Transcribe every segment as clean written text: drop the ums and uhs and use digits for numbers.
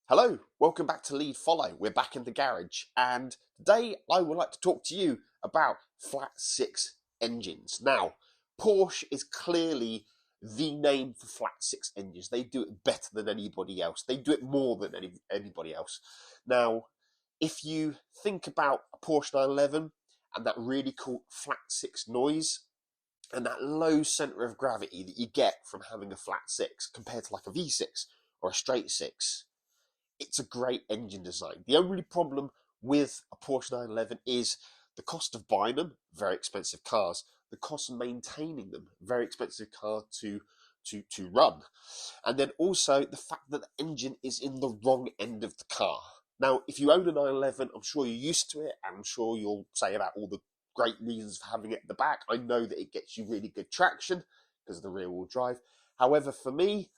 Hello, welcome back to LeEdFollow. We're back in the garage, and today I would like to talk to you about flat six engines. Now, Porsche is clearly the name for flat six engines. They do it better than anybody else. They do it more than anybody else. Now, if you think about a Porsche 911 and that really cool flat six noise and that low center of gravity that you get from having a flat six compared to like a V6 or a straight six, it's a great engine design. The only problem with a Porsche 911 is the cost of buying them, very expensive cars. The cost of maintaining them, very expensive car to run. And then also the fact that the engine is in the wrong end of the car. Now, if you own a 911, I'm sure you're used to it, and I'm sure you'll say about all the great reasons for having it at the back. I know that it gets you really good traction because of the rear wheel drive. However, for me,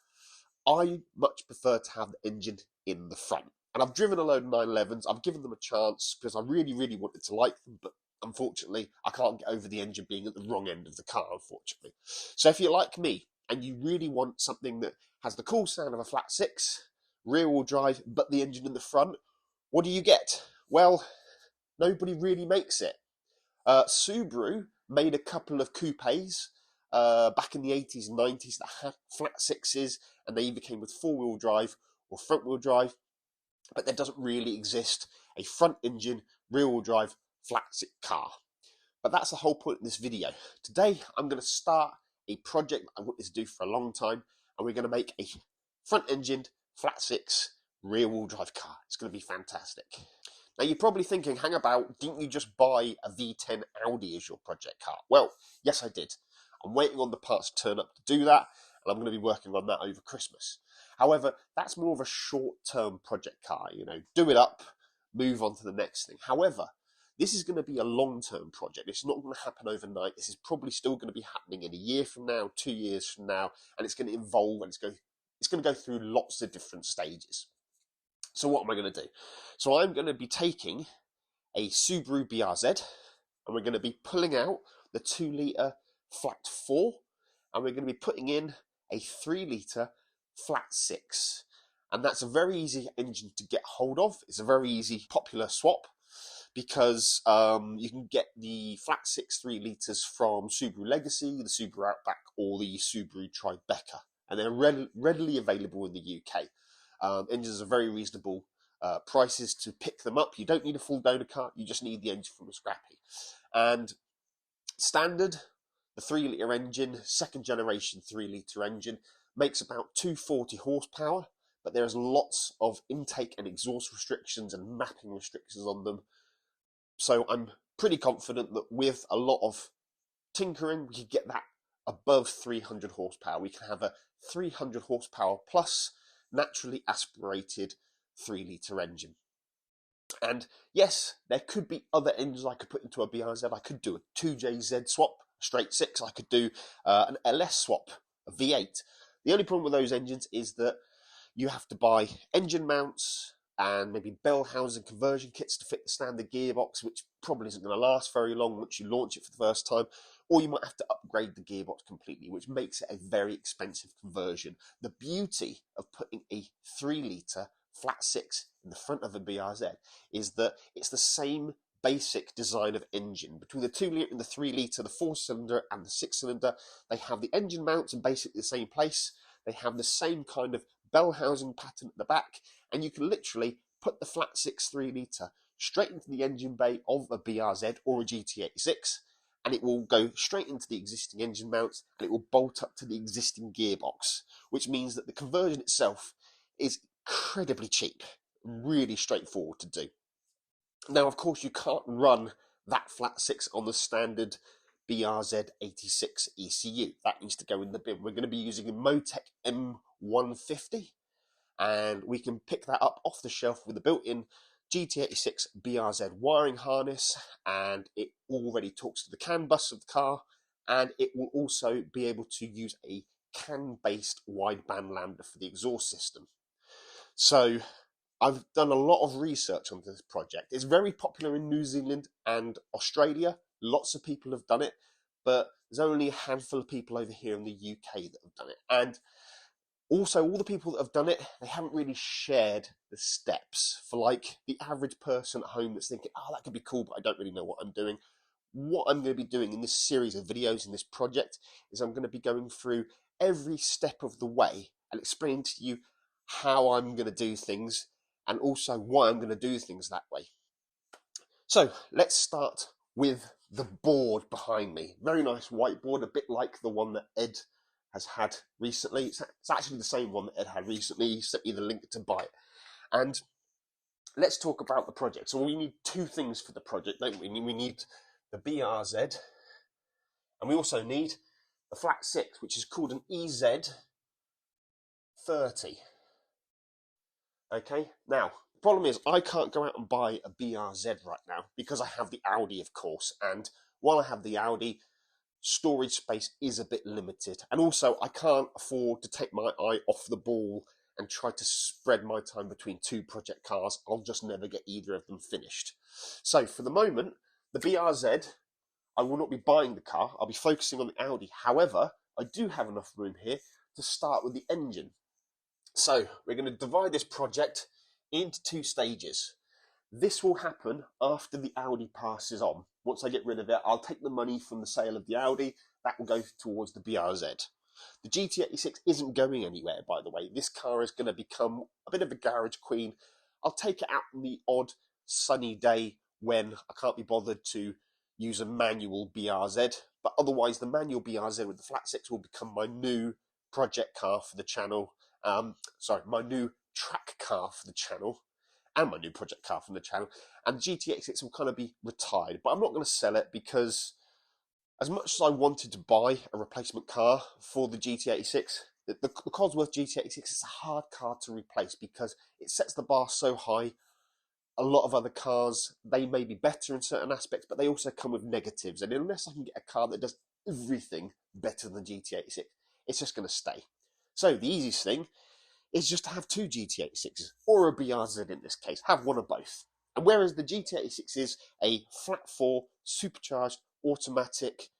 I much prefer to have the engine in the front. And I've driven a load of 911s. I've given them a chance because I really, really wanted to like them. But unfortunately, I can't get over the engine being at the wrong end of the car, unfortunately. So if you're like me and you really want something that has the cool sound of a flat six, rear wheel drive, but the engine in the front, what do you get? Well, nobody really makes it. Subaru made a couple of coupes back in the 80s and 90s that had flat sixes, and they either came with four-wheel drive or front-wheel drive, but there doesn't really exist a front engine, rear-wheel drive, flat six car. But that's the whole point of this video. Today, I'm going to start a project I wanted to do for a long time, and we're going to make a front-engined, flat six, rear-wheel drive car. It's going to be fantastic. Now, you're probably thinking, hang about, didn't you just buy a V10 Audi as your project car? Well, yes, I did. I'm waiting on the parts to turn up to do that, and I'm going to be working on that over Christmas. However, that's more of a short-term project car, do it up, move on to the next thing. However, this is going to be a long-term project. It's not going to happen overnight. This is probably still going to be happening in a year from now, 2 years from now, and it's going to evolve, and it's going to go through lots of different stages. So what am I going to do? So I'm going to be taking a Subaru BRZ, and we're going to be pulling out the 2-litre flat 4, and we're going to be putting in a 3-litre flat 6. And that's a very easy engine to get hold of. It's a very easy, popular swap because you can get the flat 6 3 litres from Subaru Legacy, the Subaru Outback, or the Subaru Tribeca. And they're readily available in the UK. Engines are very reasonable prices to pick them up. You don't need a full donor car, you just need the engine from a scrappy. And standard, the 3-litre engine, second generation 3-litre engine, makes about 240 horsepower, but there's lots of intake and exhaust restrictions and mapping restrictions on them. So I'm pretty confident that with a lot of tinkering, we could get that above 300 horsepower. We can have a 300 horsepower plus naturally aspirated 3-litre engine. And yes, there could be other engines I could put into a BRZ. I could do a 2JZ swap, straight 6. I could do an LS swap, a V8. The only problem with those engines is that you have to buy engine mounts and maybe bell housing conversion kits to fit the standard gearbox, which probably isn't going to last very long once you launch it for the first time. Or you might have to upgrade the gearbox completely, which makes it a very expensive conversion. The beauty of putting a 3-litre flat 6 in the front of a BRZ is that it's the same basic design of engine. Between the 2-litre and the 3-litre, the 4-cylinder and the 6-cylinder, they have the engine mounts in basically the same place. They have the same kind of bell housing pattern at the back, and you can literally put the flat 6 3-litre straight into the engine bay of a BRZ or a GT86, and it will go straight into the existing engine mounts, and it will bolt up to the existing gearbox, which means that the conversion itself is incredibly cheap, really straightforward to do. Now, of course, you can't run that flat 6 on the standard BRZ86 ECU. That needs to go in the bin. We're going to be using a Motec M150, and we can pick that up off the shelf with a built-in GT86 BRZ wiring harness, and it already talks to the CAN bus of the car, and it will also be able to use a CAN-based wideband lambda for the exhaust system. So I've done a lot of research on this project. It's very popular in New Zealand and Australia. Lots of people have done it, but there's only a handful of people over here in the UK that have done it. And Also, all the people that have done it, they haven't really shared the steps for like the average person at home that's thinking, oh, that could be cool, but I don't really know what I'm doing. What I'm going to be doing in this series of videos in this project is I'm going to be going through every step of the way and explaining to you how I'm going to do things and also why I'm going to do things that way. So let's start with the board behind me. Very nice whiteboard, a bit like the one that Ed has had recently. It's actually the same one that Ed had recently. He sent me the link to buy it. And let's talk about the project. So we need two things for the project, don't we? We need the BRZ, and we also need the Flat 6, which is called an EZ30. Okay, now, the problem is I can't go out and buy a BRZ right now because I have the Audi, of course, and while I have the Audi, storage space is a bit limited, and also I can't afford to take my eye off the ball and try to spread my time between two project cars. I'll just never get either of them finished. So for the moment, the BRZ, I will not be buying the car. I'll be focusing on the Audi. However, I do have enough room here to start with the engine. So we're going to divide this project into two stages. This will happen after the Audi passes on. Once I get rid of it, I'll take the money from the sale of the Audi. That will go towards the BRZ. The GT86 isn't going anywhere, by the way. This car is going to become a bit of a garage queen. I'll take it out on the odd sunny day when I can't be bothered to use a manual BRZ. But otherwise, the manual BRZ with the Flat 6 will become my new project car for the channel. My new track car for the channel. And my new project car from the channel, and the GT86 will kind of be retired, but I'm not going to sell it because as much as I wanted to buy a replacement car for the GT86, the Cosworth GT86 is a hard car to replace because it sets the bar so high. A lot of other cars, they may be better in certain aspects, but they also come with negatives, and unless I can get a car that does everything better than the GT86, it's just going to stay. So the easiest thing is just to have two GT86s, or a BRZ in this case, have one of both. And whereas the GT86 is a flat 4 supercharged automatic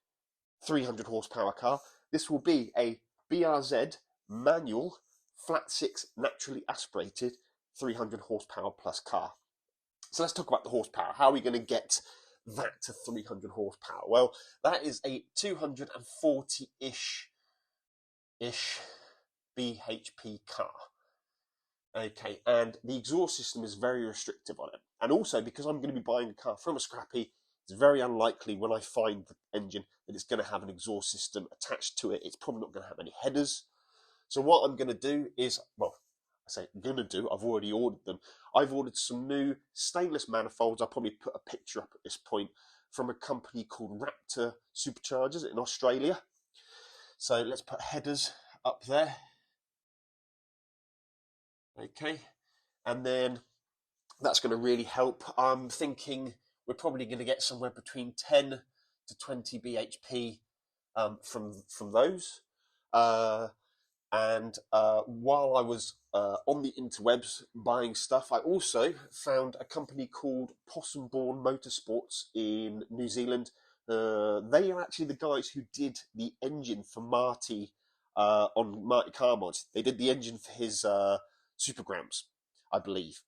300 horsepower car, this will be a BRZ manual flat 6 naturally aspirated 300 horsepower plus car. So let's talk about the horsepower. How are we going to get that to 300 horsepower? Well, that is a 240-ish bhp car. Okay, and the exhaust system is very restrictive on it. And also, because I'm going to be buying a car from a scrappy, it's very unlikely when I find the engine that it's going to have an exhaust system attached to it. It's probably not going to have any headers. So what I'm going to do is, well, I say going to do, I've already ordered them. I've ordered some new stainless manifolds. I'll probably put a picture up at this point from a company called Raptor Superchargers in Australia. So let's put headers up there. Okay, and then that's going to really help. I'm thinking we're probably going to get somewhere between 10 to 20 bhp from those. While I was on the interwebs buying stuff, I also found a company called Possumborn Motorsports in New Zealand. They are actually the guys who did the engine for Marty on Marty Car Mods. They did the engine for his Super Gramps, I believe.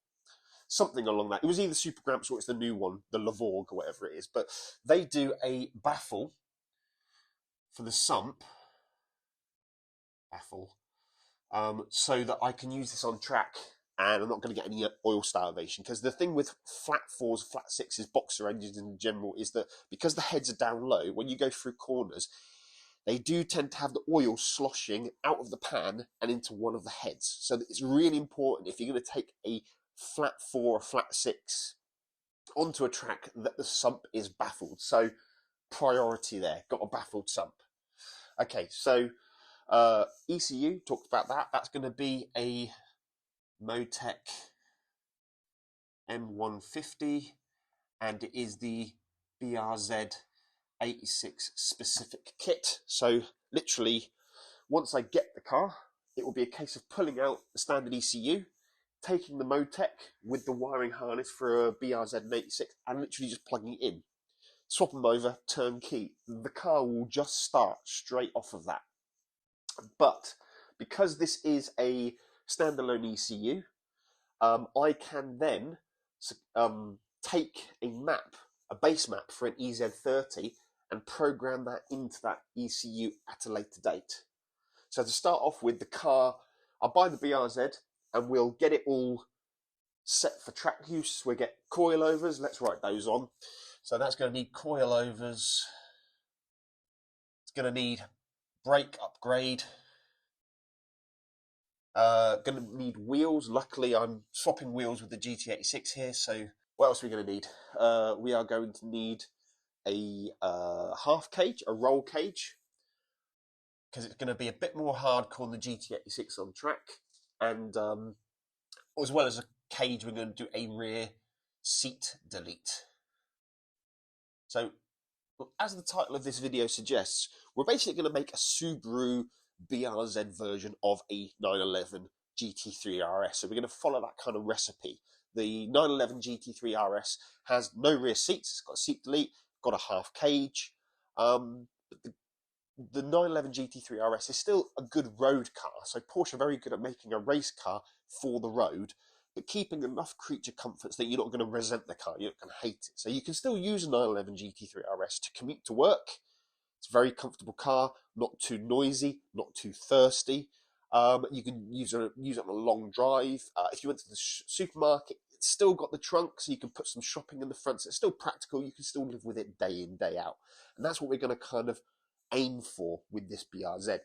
Something along that. It was either Super Gramps or it's the new one, the Lavorg or whatever it is. But they do a baffle for the sump. So that I can use this on track and I'm not going to get any oil starvation. Because the thing with flat 4s, flat 6s, boxer engines in general is that because the heads are down low, when you go through corners, they do tend to have the oil sloshing out of the pan and into one of the heads. So it's really important if you're going to take a flat 4 or flat 6 onto a track that the sump is baffled. So priority there, got a baffled sump. Okay, so ECU, talked about that. That's going to be a Motec M150 and it is the BRZ 86 specific kit. So literally, once I get the car, it will be a case of pulling out the standard ECU, taking the Motec with the wiring harness for a BRZ 86 and literally just plugging it in. Swap them over, turnkey. The car will just start straight off of that. But because this is a standalone ECU, I can then take a base map for an EZ30 and program that into that ECU at a later date. So to start off with the car, I'll buy the BRZ and we'll get it all set for track use. We'll get coilovers, let's write those on. So that's going to need coilovers, it's going to need brake upgrade, going to need wheels. Luckily I'm swapping wheels with the GT86 here, so what else are we going to need? We are going to need a half cage, a roll cage, because it's going to be a bit more hardcore than the GT86 on track, and as well as a cage, we're going to do a rear seat delete. So, as the title of this video suggests, we're basically going to make a Subaru BRZ version of a 911 GT3 RS. So we're going to follow that kind of recipe. The 911 GT3 RS has no rear seats, it's got a seat delete, got a half cage. But the 911 GT3 RS is still a good road car, so Porsche are very good at making a race car for the road, but keeping enough creature comforts that you're not going to resent the car, you're not going to hate it. So you can still use a 911 GT3 RS to commute to work. It's a very comfortable car, not too noisy, not too thirsty. You can use it on a long drive. If you went to the supermarket, it's still got the trunk, so you can put some shopping in the front. So it's still practical. You can still live with it day in, day out. And that's what we're going to kind of aim for with this BRZ.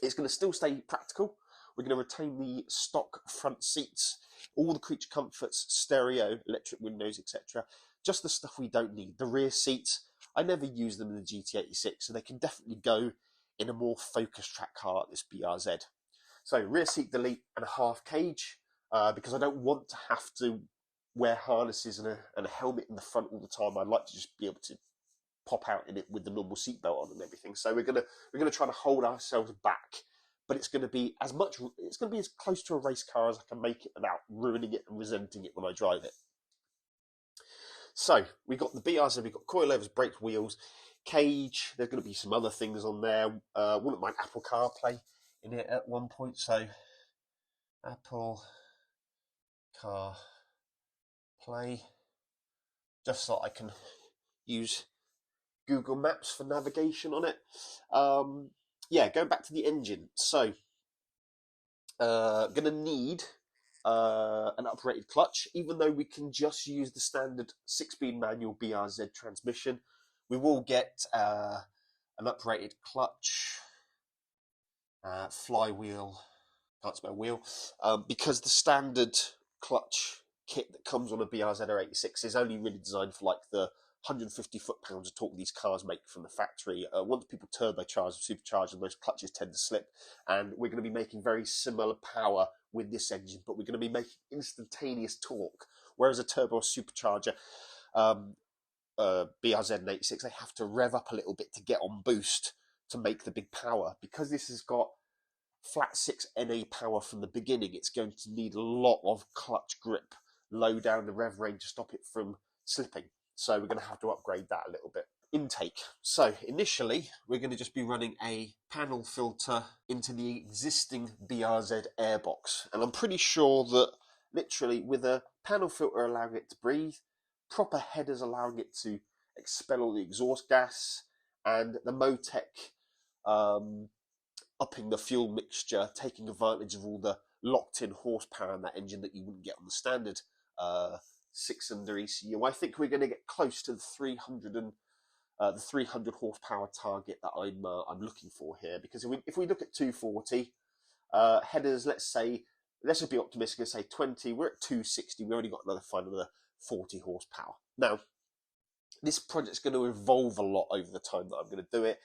It's going to still stay practical. We're going to retain the stock front seats, all the creature comforts, stereo, electric windows, etc. Just the stuff we don't need. The rear seats, I never use them in the GT86, so they can definitely go in a more focused track car like this BRZ. So rear seat delete and a half cage, because I don't want to have to wear harnesses and a helmet in the front all the time. I'd like to just be able to pop out in it with the normal seatbelt on and everything. So we're gonna try to hold ourselves back, but it's gonna be as close to a race car as I can make it without ruining it and resenting it when I drive it. So we've got the BRZ, we've got coilovers, brakes, wheels, cage. There's going to be some other things on there. Wouldn't mind Apple CarPlay in it at one point. So Apple CarPlay, just so I can use Google Maps for navigation on it. Yeah, going back to the engine. So going to need an uprated clutch. Even though we can just use the standard 6-speed manual BRZ transmission, we will get an uprated clutch, flywheel, can't spell wheel, because the standard clutch kit that comes on a BRZ or 86 is only really designed for like the 150 foot-pounds of torque these cars make from the factory. Once people turbocharge or supercharge, those clutches tend to slip, and we're going to be making very similar power with this engine, but we're going to be making instantaneous torque, whereas a turbo or supercharger, BRZ and 86, they have to rev up a little bit to get on boost to make the big power. Because this has got flat 6 NA power from the beginning, it's going to need a lot of clutch grip, low down the rev range to stop it from slipping. So we're going to have to upgrade that a little bit. Intake. So initially, we're going to just be running a panel filter into the existing BRZ airbox. And I'm pretty sure that literally with a panel filter allowing it to breathe, proper headers allowing it to expel all the exhaust gas, and the Motec upping the fuel mixture, taking advantage of all the locked-in horsepower in that engine that you wouldn't get on the standard 6-cylinder ECU. I think we're going to get close to the 300 horsepower target that I'm looking for here. Because if we look at 240 headers, let's just be optimistic and say 20. We're at 260. We already got another 40 horsepower. Now, this project's going to evolve a lot over the time that I'm going to do it.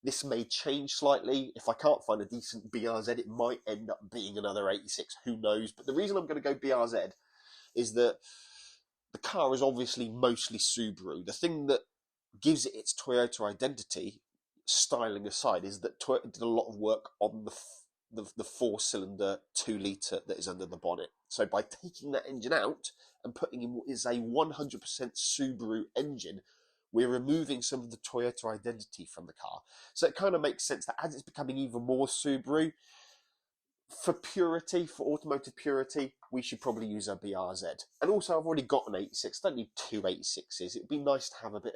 This may change slightly. If I can't find a decent BRZ, it might end up being another 86. Who knows? But the reason I'm going to go BRZ is that the car is obviously mostly Subaru. The thing that gives it its Toyota identity, styling aside, is that Toyota did a lot of work on the 4-cylinder 2-litre that is under the bonnet. So by taking that engine out and putting in what is a 100% Subaru engine, we're removing some of the Toyota identity from the car. So it kind of makes sense that as it's becoming even more Subaru, for purity, for automotive purity, we should probably use a BRZ. And also, I've already got an 86. I don't need two 86s. It'd be nice to have a bit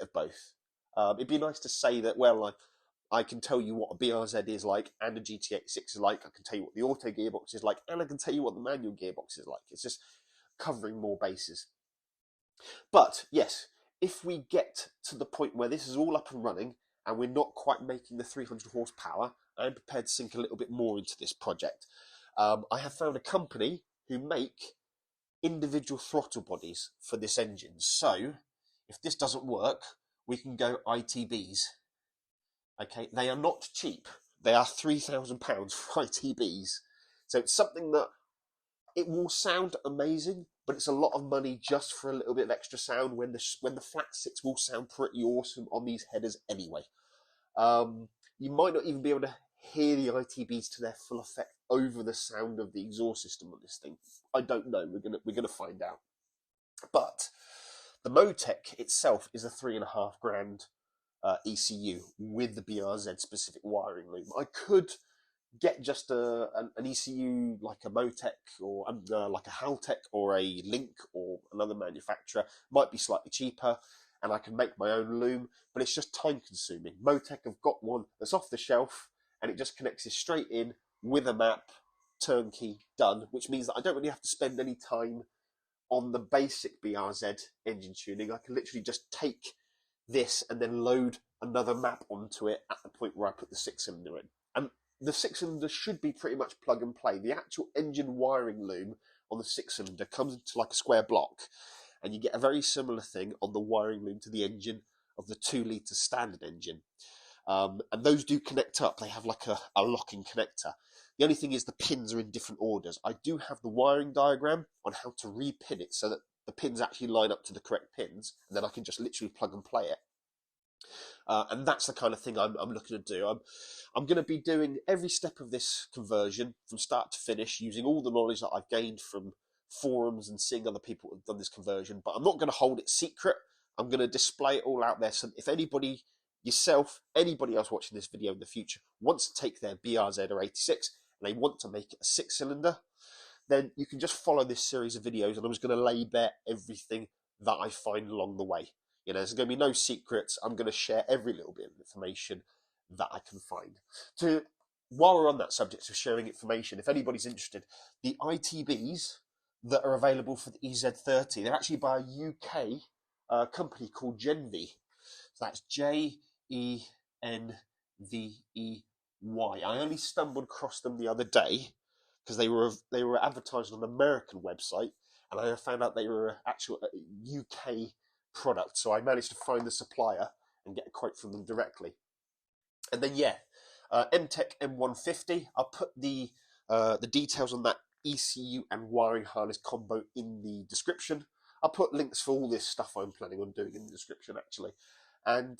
of both. It'd be nice to say that, well, I can tell you what a BRZ is like and a GT86 is like. I can tell you what the auto gearbox is like, and I can tell you what the manual gearbox is like. It's just covering more bases. But yes, if we get to the point where this is all up and running and we're not quite making the 300 horsepower, I'm prepared to sink a little bit more into this project. I have found a company who make individual throttle bodies for this engine. So if this doesn't work, we can go ITBs. Okay, they are not cheap. They are £3,000 for ITBs. So it's something that it will sound amazing, but it's a lot of money just for a little bit of extra sound when the Flat 6 will sound pretty awesome on these headers anyway. You might not even be able to hear the ITBs to their full effect over the sound of the exhaust system on this thing. I don't know. We're gonna find out. But the Motec itself is a £3,500 ECU with the BRZ specific wiring loom. I could get just an ECU like a Motec or like a Haltech or a Link or another manufacturer. Might be slightly cheaper, and I can make my own loom, but it's just time consuming. Motec have got one that's off the shelf, and it just connects it straight in with a map, turnkey, done, which means that I don't really have to spend any time on the basic BRZ engine tuning. I can literally just take this and then load another map onto it at the point where I put the 6-cylinder in. And the 6-cylinder should be pretty much plug and play. The actual engine wiring loom on the 6-cylinder comes into like a square block, and you get a very similar thing on the wiring loom to the engine of the 2-litre standard engine. And those do connect up. They have like a locking connector. The only thing is the pins are in different orders. I do have the wiring diagram on how to repin it so that the pins actually line up to the correct pins, and then I can just literally plug and play it. And that's the kind of thing I'm looking to do. I'm going to be doing every step of this conversion from start to finish, using all the knowledge that I've gained from forums and seeing other people who've done this conversion. But I'm not going to hold it secret. I'm going to display it all out there. So if anybody, yourself, anybody else watching this video in the future wants to take their BRZ or 86 and they want to make it a 6-cylinder, then you can just follow this series of videos, and I'm just going to lay bare everything that I find along the way. You know, there's going to be no secrets. I'm going to share every little bit of information that I can find. While we're on that subject of sharing information, if anybody's interested, the ITBs that are available for the EZ30, they're actually by a UK company called Genvy. So that's Genvey. I only stumbled across them the other day because they were advertised on an American website, and I found out they were an actual UK product. So I managed to find the supplier and get a quote from them directly. And then MTech M150. I'll put the details on that ECU and wiring harness combo in the description. I'll put links for all this stuff I'm planning on doing in the description actually. And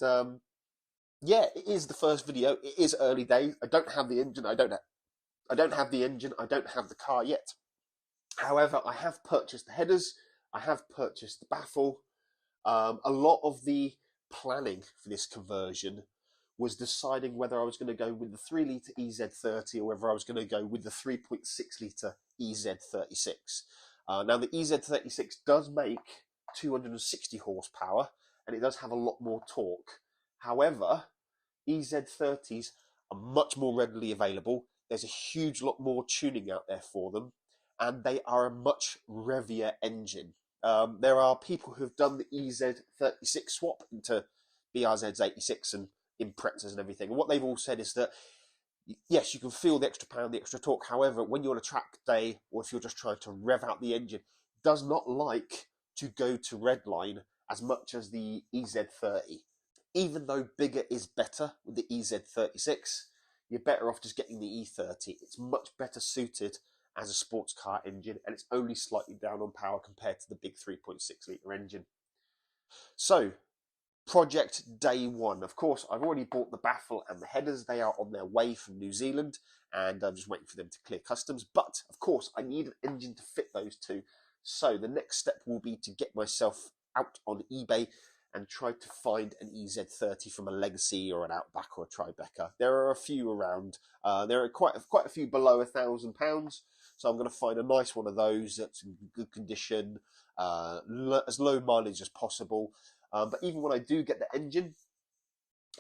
it is the first video. It is early days. I don't have the engine. I don't have the car yet. However, I have purchased the headers. I have purchased the baffle. A lot of the planning for this conversion was deciding whether I was going to go with the 3-litre EZ30 or whether I was going to go with the 3.6-litre EZ36. Now, the EZ36 does make 260 horsepower, and it does have a lot more torque. However, EZ30s are much more readily available. There's a huge lot more tuning out there for them, and they are a much revier engine. There are people who have done the EZ36 swap into BRZ's 86 and Imprezas and everything. And what they've all said is that, yes, you can feel the extra pound, the extra torque. However, when you're on a track day, or if you're just trying to rev out the engine, it does not like to go to redline as much as the EZ30. Even though bigger is better with the EZ36, you're better off just getting the E30. It's much better suited as a sports car engine, and it's only slightly down on power compared to the big 3.6-litre engine. So, project day one. Of course, I've already bought the baffle and the headers. They are on their way from New Zealand, and I'm just waiting for them to clear customs. But, of course, I need an engine to fit those two. So, the next step will be to get myself out on eBay and tried to find an EZ30 from a Legacy or an Outback or a Tribeca. There are a few around. There are quite a few below £1,000, so I'm going to find a nice one of those that's in good condition, as low mileage as possible. But even when I do get the engine,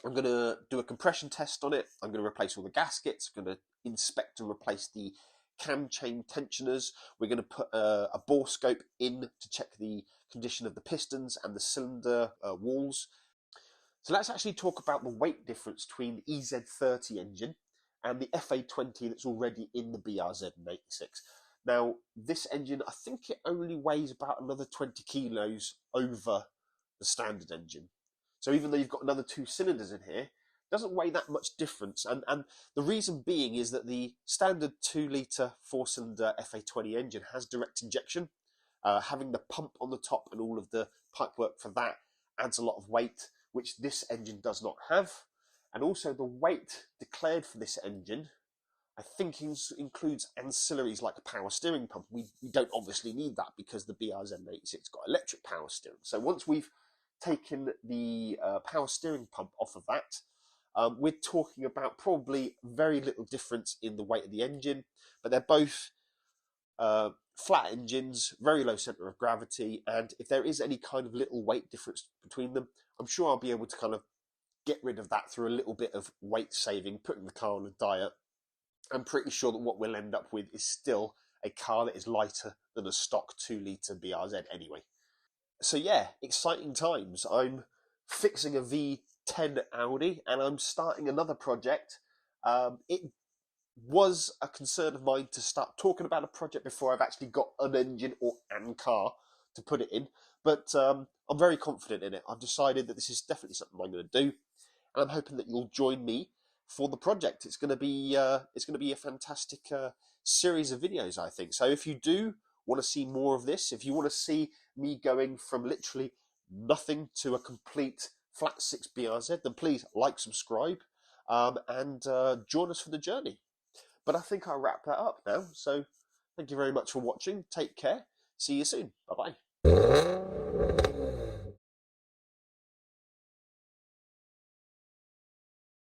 I'm going to do a compression test on it. I'm going to replace all the gaskets. I'm going to inspect and replace the cam chain tensioners. We're going to put a bore scope in to check the condition of the pistons and the cylinder walls. So let's actually talk about the weight difference between the EZ30 engine and the FA20 that's already in the BRZ86. Now, this engine, I think it only weighs about another 20 kilos over the standard engine. So even though you've got another 2 cylinders in here, it doesn't weigh that much difference. And the reason being is that the standard 2-litre 4-cylinder FA20 engine has direct injection. Having the pump on the top and all of the pipework for that adds a lot of weight, which this engine does not have. And also the weight declared for this engine, I think, includes ancillaries like a power steering pump. We don't obviously need that because the BRZ86 got electric power steering. So once we've taken the power steering pump off of that, we're talking about probably very little difference in the weight of the engine, but they're both flat engines, very low centre of gravity, and if there is any kind of little weight difference between them, I'm sure I'll be able to kind of get rid of that through a little bit of weight saving, putting the car on a diet. I'm pretty sure that what we'll end up with is still a car that is lighter than a stock 2-litre BRZ anyway. So yeah, exciting times. I'm fixing a V10 Audi and I'm starting another project. It was a concern of mine to start talking about a project before I've actually got an engine or an car to put it in, but I'm very confident in it. I've decided that this is definitely something I'm going to do, and I'm hoping that you'll join me for the project. It's going to be a fantastic series of videos, I think. So if you do want to see more of this, if you want to see me going from literally nothing to a complete flat 6 BRZ, then please like, subscribe, and join us for the journey. But I think I'll wrap that up now. So thank you very much for watching. Take care. See you soon. Bye-bye.